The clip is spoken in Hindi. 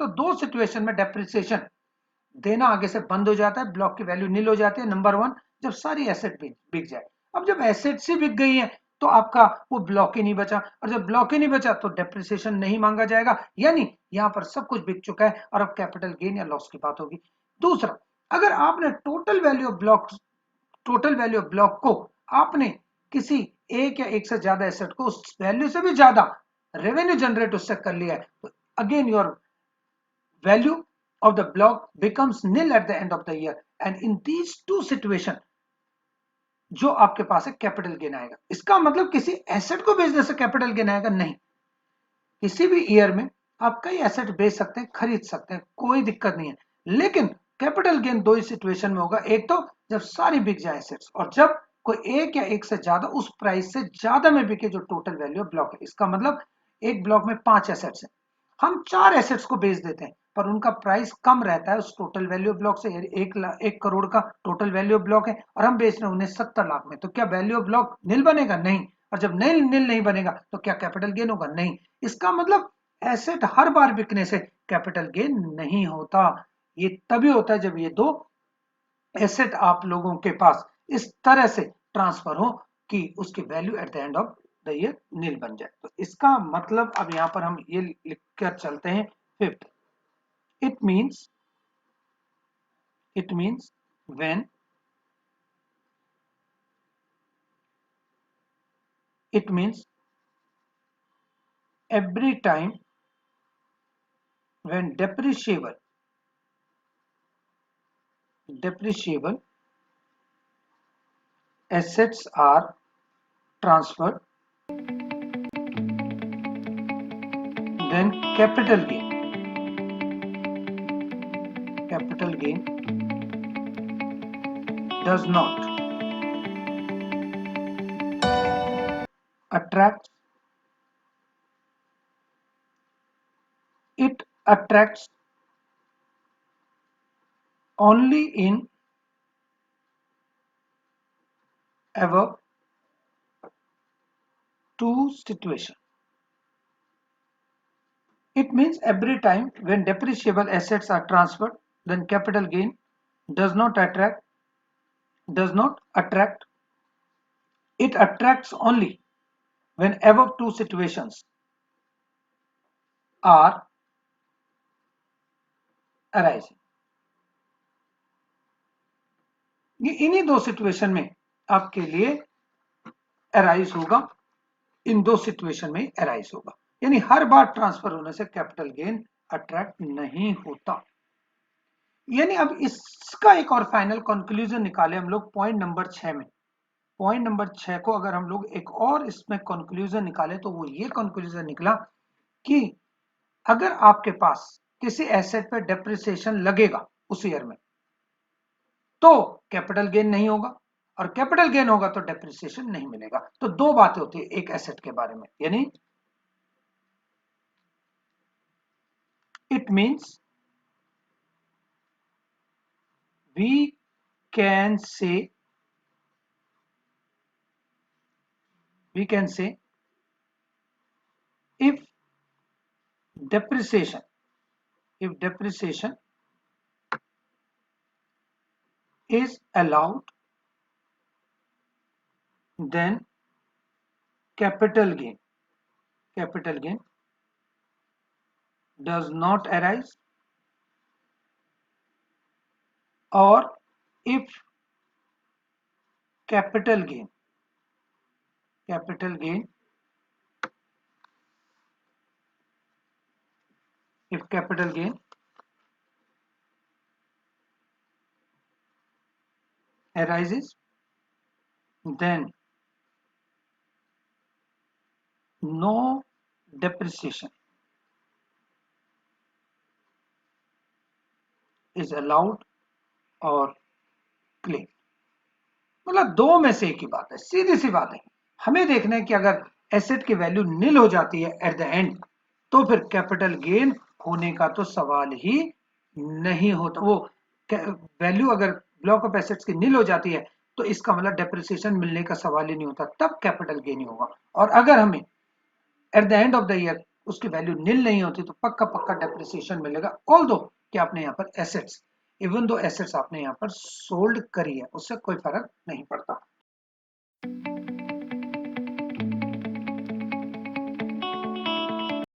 तो दो सिचुएशन में डेप्रिसिएशन देना आगे से बंद हो जाता है, ब्लॉक की वैल्यू नील हो जाती है। नंबर 1, जब सारी एसेट बिक जाए। अब जब एसेट्स ही बिक गई है तो आपका वो ब्लॉक ही नहीं बचा, और जब ब्लॉक ही नहीं बचा तो डेप्रिसिएशन नहीं मांगा जाएगा, यानी यहां पर सब कुछ बिक चुका है और अब कैपिटल गेन या लॉस की बात होगी। दूसरा, अगर आपने टोटल वैल्यू ऑफ ब्लॉक को आपने किसी एक या एक से ज्यादा एसेट को उस वैल्यू से भी ज्यादा रेवेन्यू जनरेट उससे कर लिया है, तो again your value of the block becomes nil at the end of the year, and in these two situation जो आपके पास है कैपिटल गेन आएगा। इसका मतलब किसी एसेट को बेचने से कैपिटल गेन आएगा नहीं, किसी भी ईयर में आप कई एसेट बेच सकते हैं, खरीद सकते हैं, कोई दिक्कत नहीं है, लेकिन कैपिटल गेन दो ही सिचुएशन में होगा। एक तो जब सारी बिक जाए एसेट्स, और जब कोई एक या एक से ज्यादा उस प्राइस से ज्यादा में बिके जो टोटल वैल्यू ऑफ ब्लॉक है। इसका मतलब एक ब्लॉक में 5 एसेट्स हैं, हम 4 एसेट्स को बेच देते हैं पर उनका प्राइस कम रहता है उस टोटल वैल्यू ऑफ ब्लॉक से। 1 करोड़ का टोटल वैल्यू ऑफ ब्लॉक है और हम बेच रहे हैं उन्हें 70 लाख में, तो क्या वैल्यू ऑफ ब्लॉक नील बनेगा? नहीं। और जब नील नहीं बनेगा तो क्या कैपिटल गेन होगा? नहीं। इसका मतलब एसेट हर बार बिकने से कैपिटल गेन नहीं होता, ये तभी होता है जब ये दो एसेट आप लोगों के पास इस तरह से ट्रांसफर हो कि उसकी value at the end of the year nil बन जाए। तो इसका मतलब अब यहां पर हम ये लिखकर चलते हैं 5th, it means when it means every time when depreciable assets are transferred, then capital gain does not attract, it attracts only in above two situations. It means every time when depreciable assets are transferred, then capital gain does not attract. It attracts only when above two situations are arising. ये इन्हीं दो सिचुएशन में आपके लिए अराइज होगा, इन दो सिचुएशन में अराइज होगा, यानी हर बार ट्रांसफर होने से कैपिटल गेन अट्रैक्ट नहीं होता। यानी अब इसका एक और फाइनल कंक्लूजन निकाले हम लोग पॉइंट नंबर 6 में। पॉइंट नंबर 6 को अगर हम लोग एक और इसमें कंक्लूजन निकाले तो वो ये कंक्लूजन निकला कि अगर आपके पास किसी एसेट पे डेप्रिसिएशन लगेगा उस ईयर में तो कैपिटल गेन नहीं होगा, और कैपिटल गेन होगा तो डेप्रिसिएशन नहीं मिलेगा। तो दो बातें होती है एक एसेट के बारे में, यानी it means we can say if depreciation is allowed, then capital gain does not arise, or if capital gain arises, then no depreciation is allowed or claimed। मतलब दो में से एक ही बात है, सीधी सी बात है। हमें देखना है कि अगर एसेट की वैल्यू नील हो जाती है एट द एंड तो फिर कैपिटल गेन होने का तो सवाल ही नहीं होता। वो वैल्यू अगर ब्लॉक ऑफ एसेट्स की नील हो जाती है तो इसका मतलब डेप्रिसिएशन मिलने का सवाल ही नहीं होता, तब कैपिटल गेन ही होगा। और अगर हमें eight the end of the year उसकी वैल्यू नील नहीं होती तो पक्का पक्का डेप्रिसिएशन मिलेगा। ऑल दो कि आपने यहाँ पर एसेट्स, इवन दो एसेट्स आपने यहाँ पर सोल्ड करी है, उससे कोई फर्क नहीं पड़ता।